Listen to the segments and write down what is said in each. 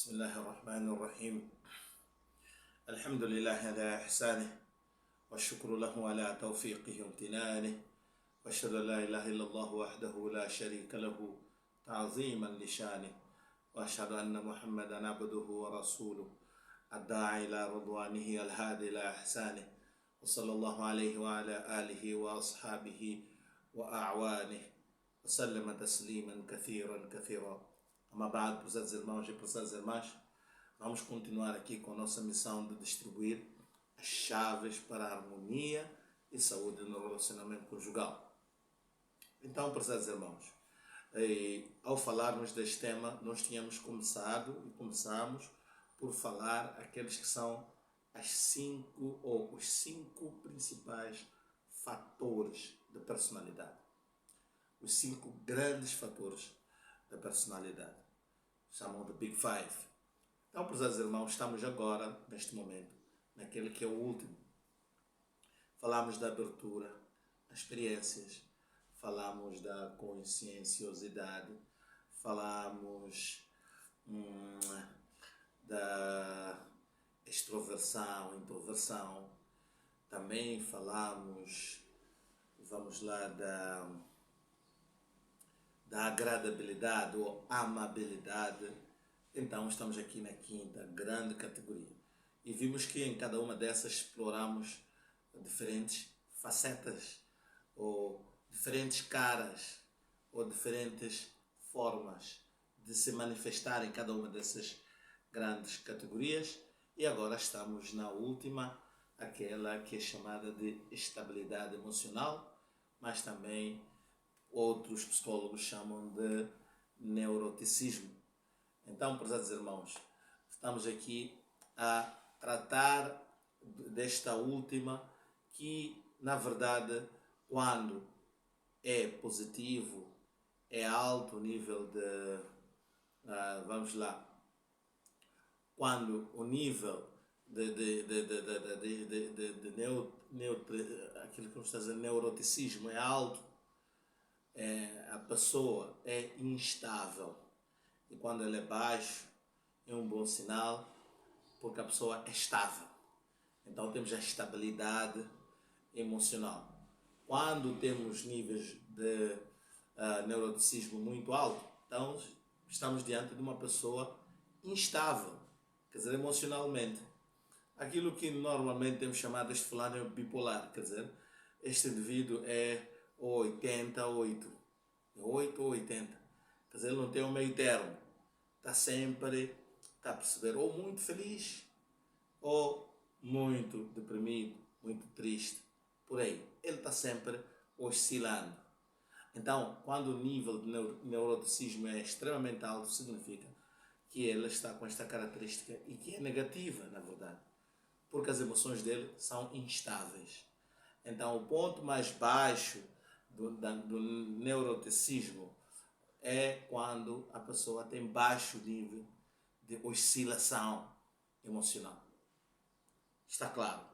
بسم الله الرحمن الرحيم. الحمد لله على إحسانه والشكر له على توفيقه وامتنانه، وأشهد أن لا إله إلا الله وحده لا شريك له تعظيما لشانه، وأشهد أن محمدا عبده ورسوله الداعي إلى رضوانه الهادي إلى إحسانه، وصلى الله عليه وعلى آله وأصحابه وأعوانه وسلم تسليما كثيرا. Ama bad, prezados irmãos e prezadas irmãs, vamos continuar aqui com a nossa missão de distribuir as chaves para a harmonia e saúde no relacionamento conjugal. Então, prezados irmãos, ao falarmos deste tema, nós tínhamos começamos por falar aqueles que são os cinco principais fatores da personalidade. Os 5 grandes fatores da personalidade. Chamam de Big Five. Então, prezados irmãos, estamos agora, neste momento, naquele que é o último. Falamos da abertura, das experiências, falamos da conscienciosidade, falamos da extroversão, introversão, também falamos, da agradabilidade ou amabilidade. Então estamos aqui na 5ª grande categoria e vimos que em cada uma dessas exploramos diferentes facetas ou diferentes caras ou diferentes formas de se manifestar em cada uma dessas grandes categorias, e agora estamos na última, aquela que é chamada de estabilidade emocional, mas também outros psicólogos chamam de neuroticismo. Então, prezados irmãos, estamos aqui a tratar desta última, que na verdade, quando é positivo, é alto o nível de, quando o nível aquilo que está dizendo, neuroticismo é alto, a pessoa é instável, e quando ela é baixo é um bom sinal, porque a pessoa é estável. Então temos a estabilidade emocional. Quando temos níveis de neuroticismo muito alto, então estamos diante de uma pessoa instável, quer dizer, emocionalmente. Aquilo que normalmente temos chamado de fulano bipolar, quer dizer, este indivíduo é 80, 8 ou 80. Quer dizer, ele não tem um meio termo. Está a perceber, ou muito feliz, ou muito deprimido, muito triste. Por aí, ele está sempre oscilando. Então, quando o nível de neuroticismo é extremamente alto, significa que ele está com esta característica, e que é negativa, na verdade, porque as emoções dele são instáveis. Então, o ponto mais baixo do neuroticismo é quando a pessoa tem baixo nível de oscilação emocional. Está claro?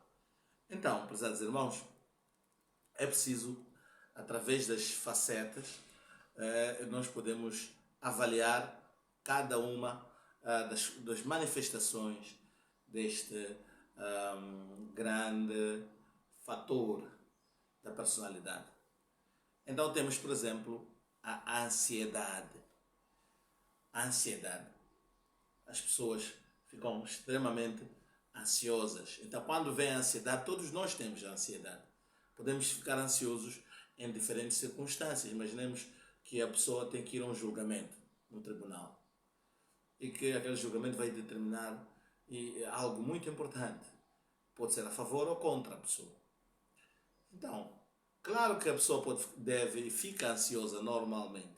Então, prezados irmãos, é preciso, através das facetas, nós podemos avaliar cada uma das manifestações deste grande fator da personalidade. Então temos, por exemplo, a ansiedade. A ansiedade. As pessoas ficam extremamente ansiosas. Então, quando vem a ansiedade, todos nós temos a ansiedade. Podemos ficar ansiosos em diferentes circunstâncias. Imaginemos que a pessoa tem que ir a um julgamento no tribunal e que aquele julgamento vai determinar algo muito importante. Pode ser a favor ou contra a pessoa. Então, claro que a pessoa deve e fica ansiosa normalmente,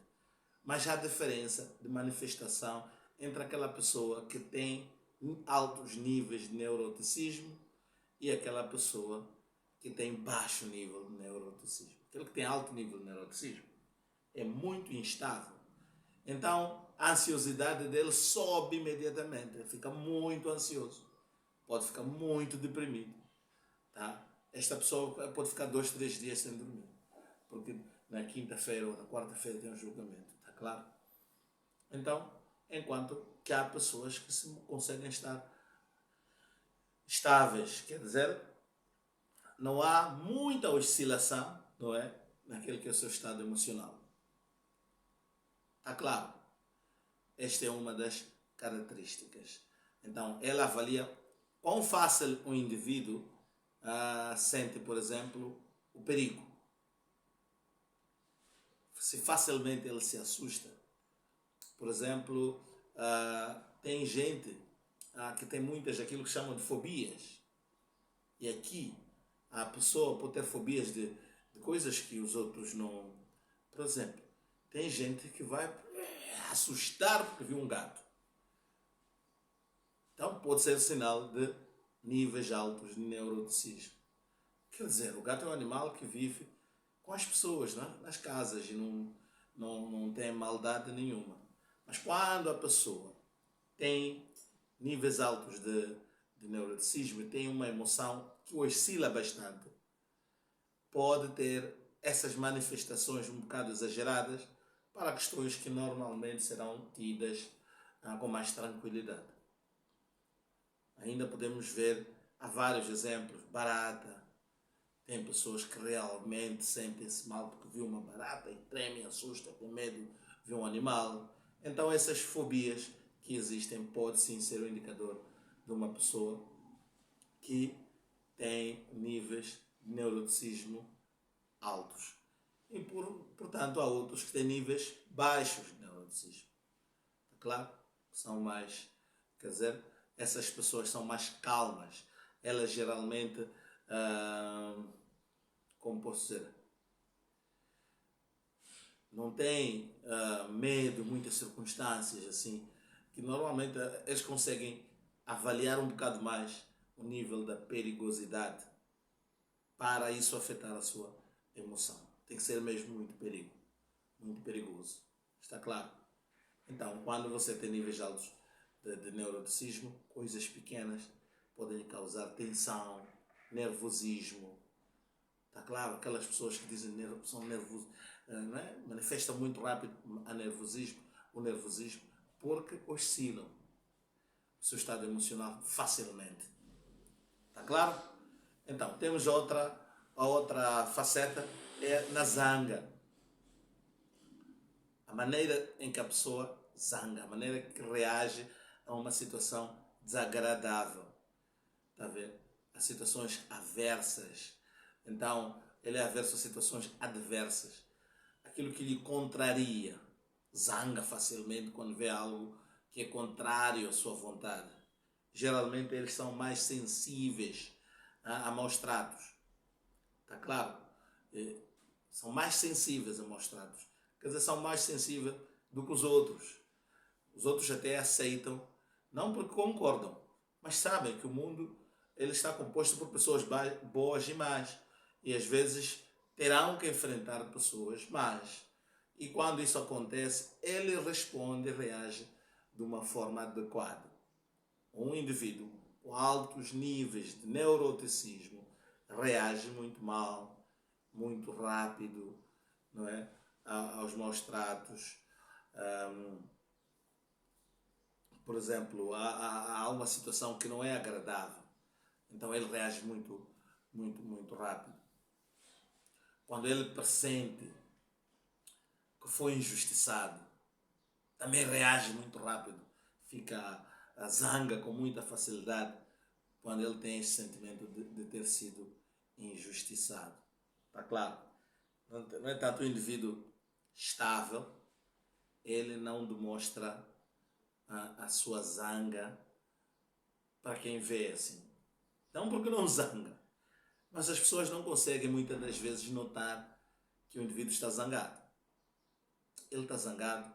mas há diferença de manifestação entre aquela pessoa que tem altos níveis de neuroticismo e aquela pessoa que tem baixo nível de neuroticismo. Aquele que tem alto nível de neuroticismo é muito instável. Então, a ansiosidade dele sobe imediatamente, ele fica muito ansioso, pode ficar muito deprimido, tá? Esta pessoa pode ficar 2, 3 dias sem dormir, porque na quinta-feira ou na quarta-feira tem um julgamento, está claro? Então, enquanto que há pessoas que se conseguem estar estáveis, quer dizer, não há muita oscilação, não é, naquele que é o seu estado emocional. Está claro? Esta é uma das características. Então, ela avalia quão fácil o indivíduo sente, por exemplo, o perigo. Se facilmente ele se assusta. Por exemplo, tem gente que tem muitas daquilo que chamam de fobias. E aqui a pessoa pode ter fobias de coisas que os outros não. Por exemplo, tem gente que vai assustar porque viu um gato. Então pode ser sinal de níveis altos de neuroticismo. Quer dizer, o gato é um animal que vive com as pessoas, nas casas, e não tem maldade nenhuma. Mas quando a pessoa tem níveis altos de neuroticismo e tem uma emoção que oscila bastante, pode ter essas manifestações um bocado exageradas para questões que normalmente serão tidas com mais tranquilidade. Ainda podemos ver, há vários exemplos, barata. Tem pessoas que realmente sentem-se mal porque viu uma barata e tremem, assusta, com medo, vê um animal. Então essas fobias que existem pode sim ser um indicador de uma pessoa que tem níveis de neuroticismo altos. E portanto há outros que têm níveis baixos de neuroticismo. Está claro? São mais, quer dizer, essas pessoas são mais calmas. Elas geralmente, como posso dizer, não têm medo de muitas circunstâncias, assim, que normalmente eles conseguem avaliar um bocado mais o nível da perigosidade para isso afetar a sua emoção. Tem que ser mesmo muito perigoso. Está claro? Então, quando você tem níveis altos de neuroticismo, coisas pequenas podem causar tensão, nervosismo. Está claro? Aquelas pessoas que dizem que são nervosas, não é? Manifestam muito rápido o nervosismo, porque oscilam o seu estado emocional facilmente. Está claro? Então, temos a outra faceta, é na zanga. A maneira em que a pessoa zanga, a maneira que reage a uma situação desagradável. Está a ver? A situações adversas. Então, ele é averso a situações adversas. Aquilo que lhe contraria. Zanga facilmente quando vê algo que é contrário à sua vontade. Geralmente, eles são mais sensíveis a maus tratos. Está claro? São mais sensíveis a maus tratos. Quer dizer, são mais sensíveis do que os outros. Os outros até aceitam, não porque concordam, mas sabem que o mundo ele está composto por pessoas boas e más. E às vezes terão que enfrentar pessoas más. E quando isso acontece, ele responde e reage de uma forma adequada. Um indivíduo com altos níveis de neuroticismo reage muito mal, muito rápido, não é? Aos maus tratos. Por exemplo, há uma situação que não é agradável, então ele reage muito rápido. Quando ele pressente que foi injustiçado, também reage muito rápido, fica a zanga com muita facilidade quando ele tem esse sentimento de ter sido injustiçado. Está claro? No entanto, o indivíduo estável, ele não demonstra a sua zanga para quem vê assim. Não porque não zanga, mas as pessoas não conseguem muitas das vezes notar que o indivíduo está zangado. Ele está zangado,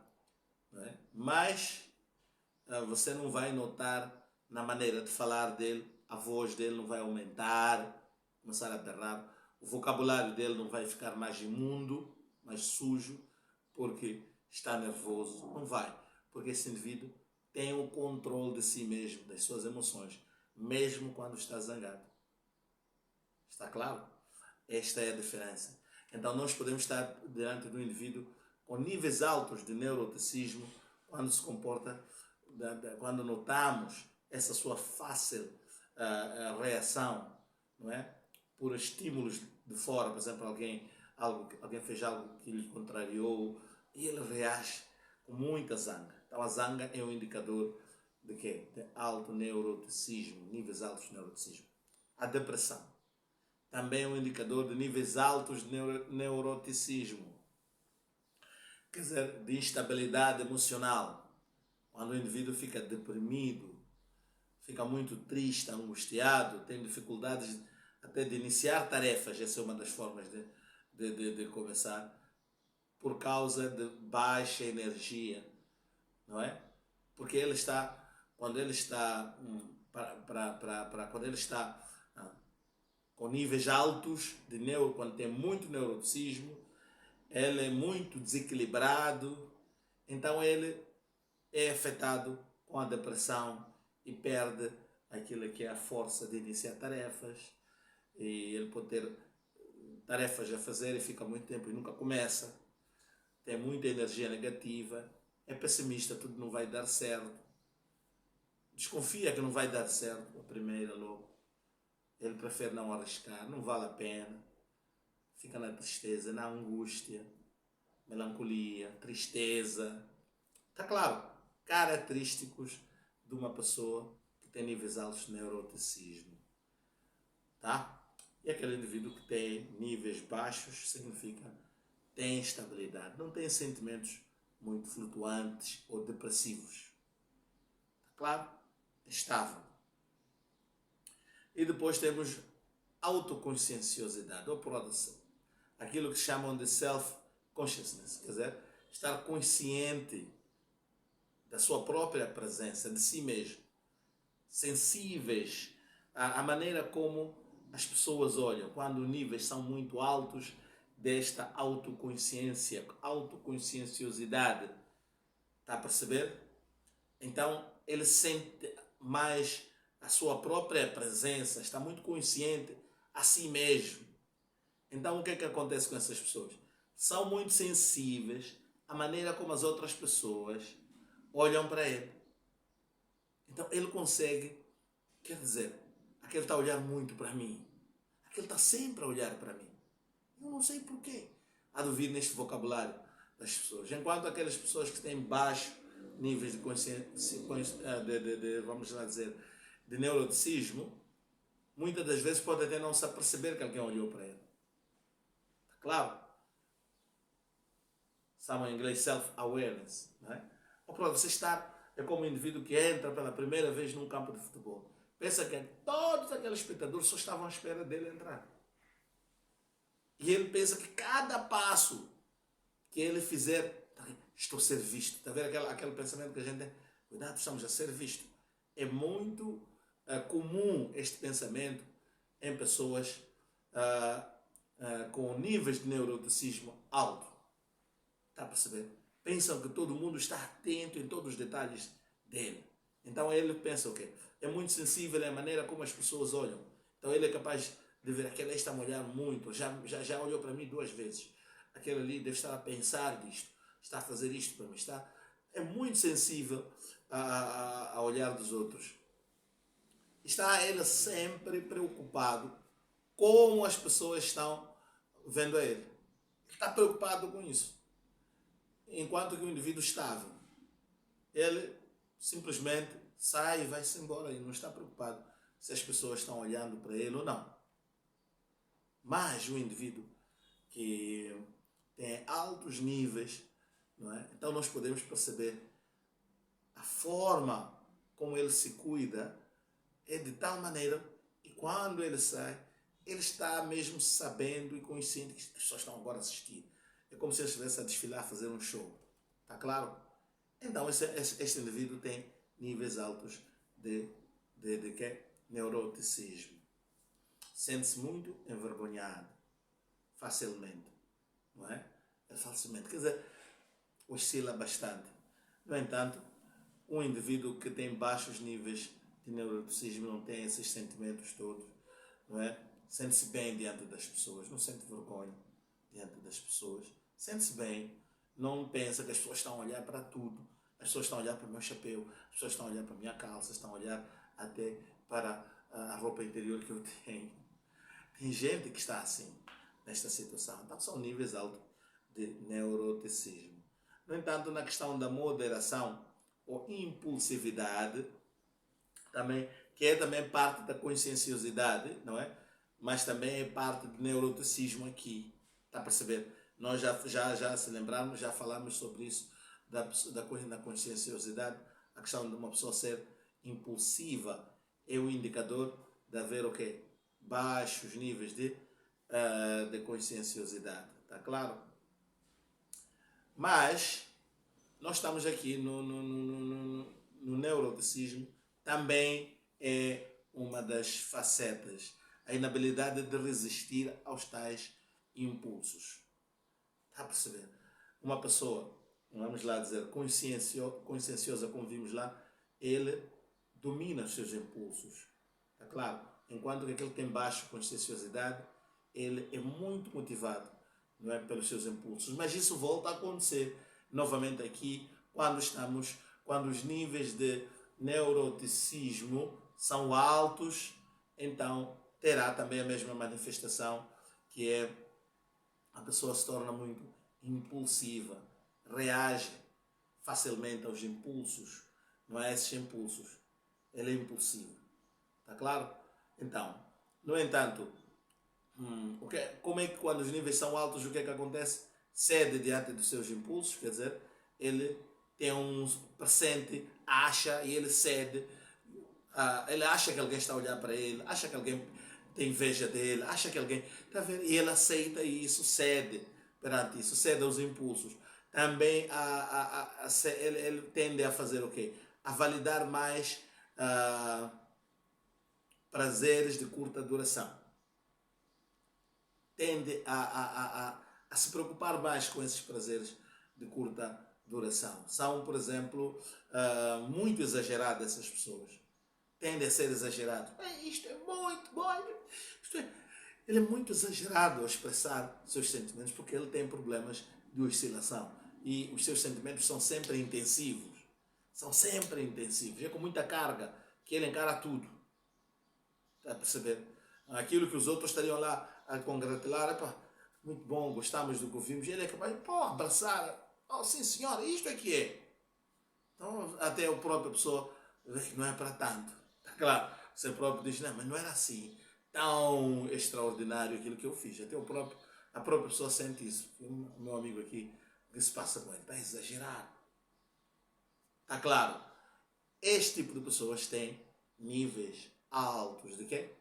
não é? Mas você não vai notar na maneira de falar dele, a voz dele não vai aumentar, começar a berrar, o vocabulário dele não vai ficar mais imundo, mais sujo, porque está nervoso. Não vai, porque esse indivíduo tem o controle de si mesmo, das suas emoções, mesmo quando está zangado. Está claro? Esta é a diferença. Então nós podemos estar diante de um indivíduo com níveis altos de neuroticismo, quando se comporta, quando notamos essa sua fácil reação, não é? Por estímulos de fora, por exemplo, alguém fez algo que lhe contrariou e ele reage com muita zanga. Então a zanga é um indicador de quê? De alto neuroticismo, níveis altos de neuroticismo. A depressão também é um indicador de níveis altos de neuroticismo. Quer dizer, de instabilidade emocional. Quando o indivíduo fica deprimido, fica muito triste, angustiado, tem dificuldades até de iniciar tarefas, essa é uma das formas de começar, por causa de baixa energia, não é? Porque ele está, quando ele está, quando ele está com níveis altos de quando tem muito neuroticismo, ele é muito desequilibrado, então ele é afetado com a depressão e perde aquilo que é a força de iniciar tarefas, e ele pode ter tarefas a fazer e fica muito tempo e nunca começa, tem muita energia negativa, é pessimista, tudo não vai dar certo, desconfia que não vai dar certo a primeira logo, ele prefere não arriscar, não vale a pena, fica na tristeza, na angústia, melancolia, tristeza. Está claro, característicos de uma pessoa que tem níveis altos de neuroticismo. Tá? E aquele indivíduo que tem níveis baixos significa tem estabilidade, não tem sentimentos muito flutuantes ou depressivos. Está claro? É estável. E depois temos autoconscienciosidade, ou produção. Aquilo que chamam de self-consciousness, quer dizer, estar consciente da sua própria presença, de si mesmo. Sensíveis à maneira como as pessoas olham, quando os níveis são muito altos desta autoconsciência, autoconscienciosidade. Está a perceber? Então, ele sente mais a sua própria presença, está muito consciente a si mesmo. Então, o que é que acontece com essas pessoas? São muito sensíveis à maneira como as outras pessoas olham para ele. Então, ele consegue, quer dizer, aquele está a olhar muito para mim, aquele está sempre a olhar para mim. Eu não sei porquê. Há de ouvir neste vocabulário das pessoas. Enquanto aquelas pessoas que têm baixos níveis de consciência, vamos lá dizer, de neuroticismo, muitas das vezes pode até não se aperceber que alguém olhou para ele. Está claro? Chamam em inglês self-awareness. Não é? Ou para você estar, é como um indivíduo que entra pela primeira vez num campo de futebol. Pensa que todos aqueles espectadores só estavam à espera dele entrar. E ele pensa que cada passo que ele fizer, estou a ser visto. Está a ver aquele pensamento que a gente tem? Cuidado, estamos a ser vistos. É muito comum este pensamento em pessoas com níveis de neuroticismo alto. Está a perceber? Pensam que todo mundo está atento em todos os detalhes dele. Então ele pensa o quê? É muito sensível à maneira como as pessoas olham. Então ele é capaz de ver aquele está a me olhar muito, já olhou para mim 2 vezes. Aquele ali deve estar a pensar disto, está a fazer isto para mim. É muito sensível ao olhar dos outros. Está ele sempre preocupado como as pessoas estão vendo a ele. Está preocupado com isso. Enquanto que o indivíduo estável, ele simplesmente sai e vai-se embora e não está preocupado se as pessoas estão olhando para ele ou não. Mas o indivíduo que tem altos níveis, não é? Então nós podemos perceber a forma como ele se cuida é de tal maneira que quando ele sai, ele está mesmo sabendo e consciente que as pessoas estão agora a assistir. É como se ele estivesse a desfilar, a fazer um show. Está claro? Então este indivíduo tem níveis altos de quê? Neuroticismo. Sente-se muito envergonhado, facilmente, não é? Facilmente, quer dizer, oscila bastante. No entanto, um indivíduo que tem baixos níveis de neuroticismo não tem esses sentimentos todos, não é? Sente-se bem diante das pessoas, não sente vergonha diante das pessoas, sente-se bem, não pensa que as pessoas estão a olhar para tudo. As pessoas estão a olhar para o meu chapéu, as pessoas estão a olhar para a minha calça, estão a olhar até para a roupa interior que eu tenho. Tem gente que está assim, nesta situação. Então são níveis altos de neuroticismo. No entanto, na questão da moderação ou impulsividade, também, que é também parte da conscienciosidade, não é? Mas também é parte do neuroticismo aqui. Está a perceber? Nós já se lembrarmos, já falamos sobre isso, da conscienciosidade, a questão de uma pessoa ser impulsiva é o indicador de haver o quê? Baixos níveis de conscienciosidade. Está claro? Mas nós estamos aqui no neuroticismo, também é uma das facetas, a inabilidade de resistir aos tais impulsos. Está a perceber? Uma pessoa, vamos lá dizer, conscienciosa, como vimos lá, ele domina os seus impulsos. Está claro? Enquanto que aquele que tem baixa conscienciosidade, ele é muito motivado, não é, pelos seus impulsos. Mas isso volta a acontecer novamente aqui quando os níveis de neuroticismo são altos, então terá também a mesma manifestação, que é a pessoa se torna muito impulsiva, reage facilmente aos impulsos, não é esses impulsos, ele é impulsivo. Está claro? Então, no entanto, como é que quando os níveis são altos, o que é que acontece? Cede diante dos seus impulsos, quer dizer, ele tem um presente, acha e ele cede. Ele acha que alguém está a olhar para ele, acha que alguém tem inveja dele, acha que alguém está a ver, e ele aceita isso, cede perante isso, cede aos impulsos. Também ele tende a fazer o quê? A validar mais prazeres de curta duração. Tende a se preocupar mais com esses prazeres de curta duração. São, por exemplo, muito exageradas essas pessoas. Tendem a ser exagerados. Isto é muito bom. Ele é muito exagerado a expressar seus sentimentos porque ele tem problemas de oscilação. E os seus sentimentos são sempre intensivos. São sempre intensivos. É com muita carga que ele encara tudo. Está a perceber? Aquilo que os outros estariam lá a congratular, muito bom, gostamos do que ouvimos, ele é capaz de abraçar, sim senhora, isto é que é. Então até a própria pessoa vê que não é para tanto. Está claro, você próprio diz, não, mas não era assim, tão extraordinário aquilo que eu fiz. Até a própria pessoa sente isso. O meu amigo aqui, o que se passa com ele? Está a exagerar. Está claro, este tipo de pessoas tem níveis altos de quê?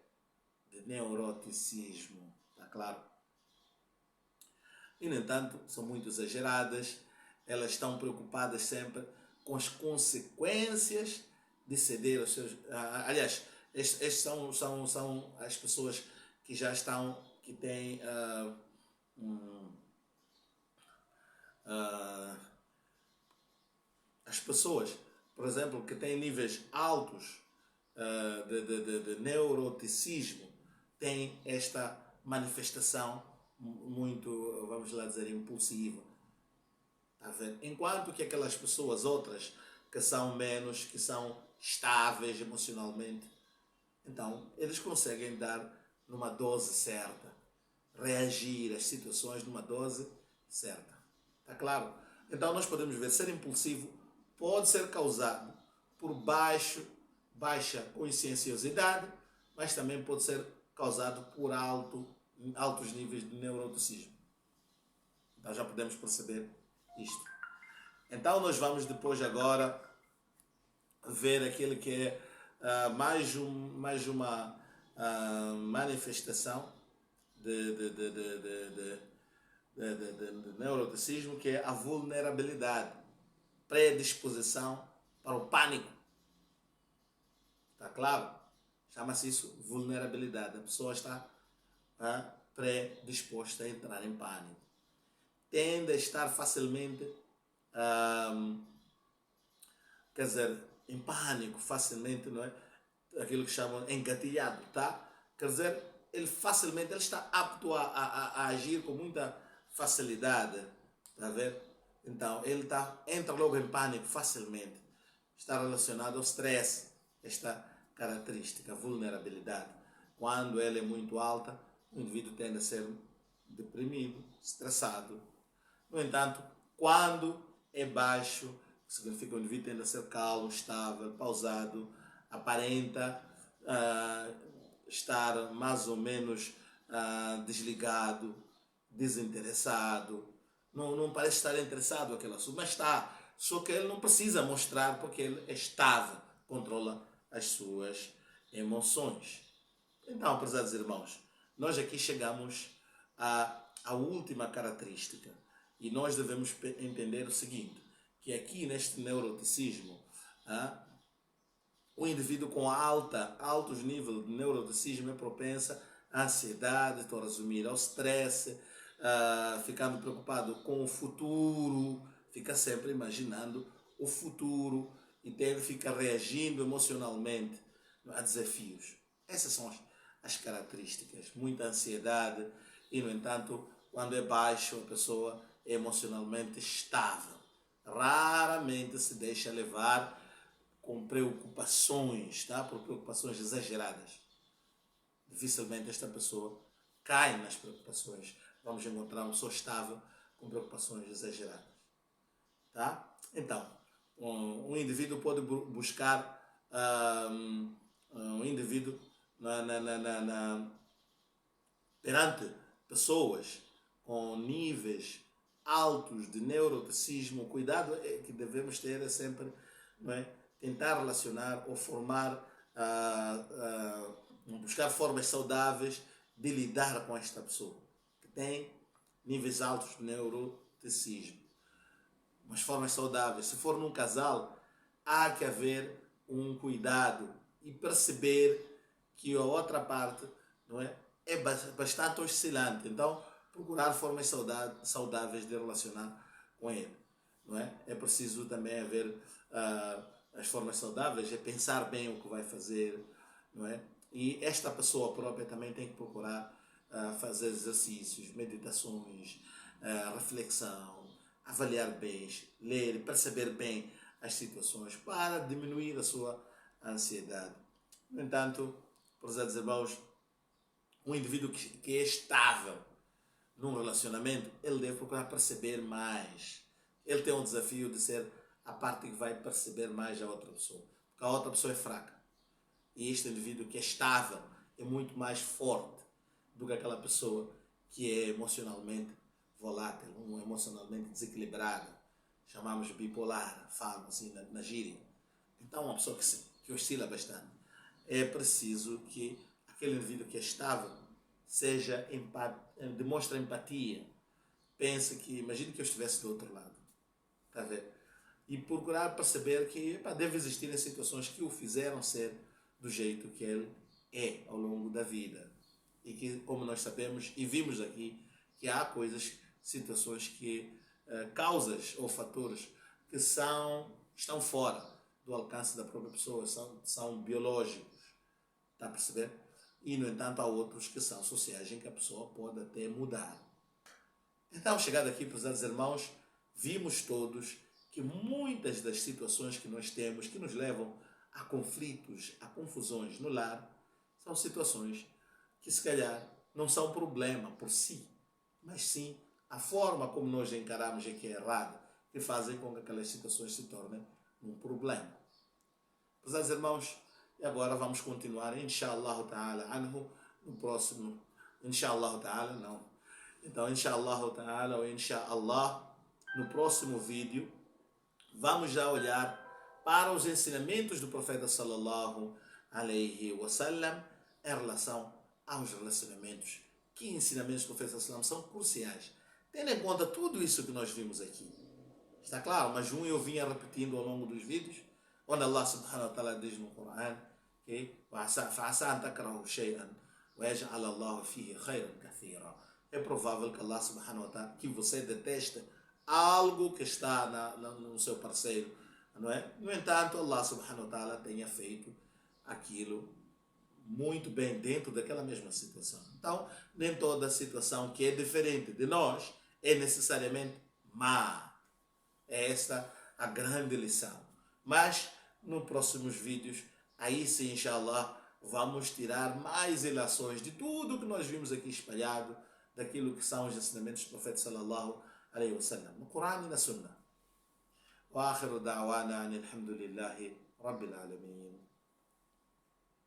De neuroticismo, está claro? E, no entanto, são muito exageradas, elas estão preocupadas sempre com as consequências de ceder aos seus... aliás, estes são as pessoas que já estão, que têm as pessoas, por exemplo, que têm níveis altos de neuroticismo, têm esta manifestação muito, vamos lá dizer, impulsiva. Tá vendo? Enquanto que aquelas pessoas outras que são menos, que são estáveis emocionalmente, então eles conseguem dar numa dose certa, reagir às situações numa dose certa. Tá claro? Então nós podemos ver, ser impulsivo pode ser causado por baixa conscienciosidade, mas também pode ser causado por altos níveis de neuroticismo. Então já podemos perceber isto. Então nós vamos depois agora ver aquilo que é mais uma manifestação de neuroticismo, que é a vulnerabilidade, predisposição para o pânico. Está claro? Chama-se isso vulnerabilidade. A pessoa está predisposta a entrar em pânico. Tende a estar facilmente, quer dizer, em pânico, facilmente, não é? Aquilo que chamam engatilhado, tá? Quer dizer, ele está apto a agir com muita facilidade, tá a ver? Então, ele entra logo em pânico facilmente. Está relacionado ao stress, esta característica, vulnerabilidade. Quando ela é muito alta, o indivíduo tende a ser deprimido, estressado. No entanto, quando é baixo, significa que o indivíduo tende a ser calmo, estável, pausado, aparenta estar mais ou menos desligado, desinteressado. Não parece estar interessado naquele assunto, mas está. Só que ele não precisa mostrar porque ele é estável, controla as suas emoções. Então, prezados irmãos, nós aqui chegamos à última característica e nós devemos entender o seguinte, que aqui neste neuroticismo, o indivíduo com altos níveis de neuroticismo é propensa à ansiedade, estou a resumir, ao stress, ficando preocupado com o futuro, fica sempre imaginando o futuro e fica reagindo emocionalmente a desafios. Essas são as características, muita ansiedade e, no entanto, quando é baixo, a pessoa é emocionalmente estável. Raramente se deixa levar com preocupações, tá? Por preocupações exageradas. Dificilmente esta pessoa cai nas preocupações. Vamos encontrar uma pessoa estável com preocupações exageradas. Tá? Então, um indivíduo pode buscar um indivíduo perante pessoas com níveis altos de neuroticismo. O cuidado que devemos ter é sempre, não é, tentar relacionar ou formar, buscar formas saudáveis de lidar com esta pessoa que tem níveis altos de neuroticismo. Mas formas saudáveis. Se for num casal, há que haver um cuidado e perceber que a outra parte, não é bastante oscilante. Então, procurar formas saudáveis de relacionar com ele. Não é? É preciso também haver as formas saudáveis, é pensar bem o que vai fazer. Não é? E esta pessoa própria também tem que procurar fazer exercícios, meditações, reflexão, avaliar bem, ler, perceber bem as situações para diminuir a sua ansiedade. No entanto, prezados irmãos, um indivíduo que é estável num relacionamento, ele deve procurar perceber mais. Ele tem um desafio de ser a parte que vai perceber mais a outra pessoa. Porque a outra pessoa é fraca. E este indivíduo que é estável é muito mais forte do que aquela pessoa que é emocionalmente volátil, emocionalmente desequilibrado. Chamamos bipolar, falo assim na gíria. Então, uma pessoa que oscila bastante. É preciso que aquele indivíduo que é estável demonstre empatia. Pense que, imagine que eu estivesse do outro lado. Está a ver? E procurar perceber que deve existir situações que o fizeram ser do jeito que ele é ao longo da vida. E que, como nós sabemos e vimos aqui, que há situações que, causas ou fatores que estão fora do alcance da própria pessoa, são biológicos. Está a perceber? E, no entanto, há outros que são sociais, em que a pessoa pode até mudar. Então, chegado aqui, prezados irmãos, vimos todos que muitas das situações que nós temos, que nos levam a conflitos, a confusões no lar, são situações que, se calhar, não são problema por si, mas sim a forma como nós encaramos e que é errada, que fazem com que aquelas situações se tornem um problema. Prezados irmãos, e agora vamos continuar, inshallah ta'ala, no próximo, inshallah ta'ala, não. Então, inshallah ta'ala, ou inshallah, no próximo vídeo, vamos já olhar para os ensinamentos do profeta sallallahu alaihi wasallam em relação aos relacionamentos. Que ensinamentos do profeta sallallahu são cruciais, tendo em conta tudo isso que nós vimos aqui. Está claro? Mas eu vinha repetindo ao longo dos vídeos, onde Allah subhanahu wa ta'ala diz no Coran que فَعَسَىٰ أَن تَكْرَهُ شَيْئًا وَيَجْعَلَ اللَّهُ فِيهِ خَيْرًا كَثِيرًا. É provável que Allah subhanahu wa ta'ala, que você deteste algo que está no seu parceiro, não é? No entanto, Allah subhanahu wa ta'ala tenha feito aquilo muito bem dentro daquela mesma situação. Então, nem toda situação que é diferente de nós é necessariamente má. É esta a grande lição. Mas, nos próximos vídeos, aí sim, inshallah, vamos tirar mais ilações de tudo que nós vimos aqui espalhado, daquilo que são os ensinamentos do profeta sallallahu alaihi wasallam, no Corão e na Sunnah. وآخر دعوانا أن الحمد لله رب العالمين.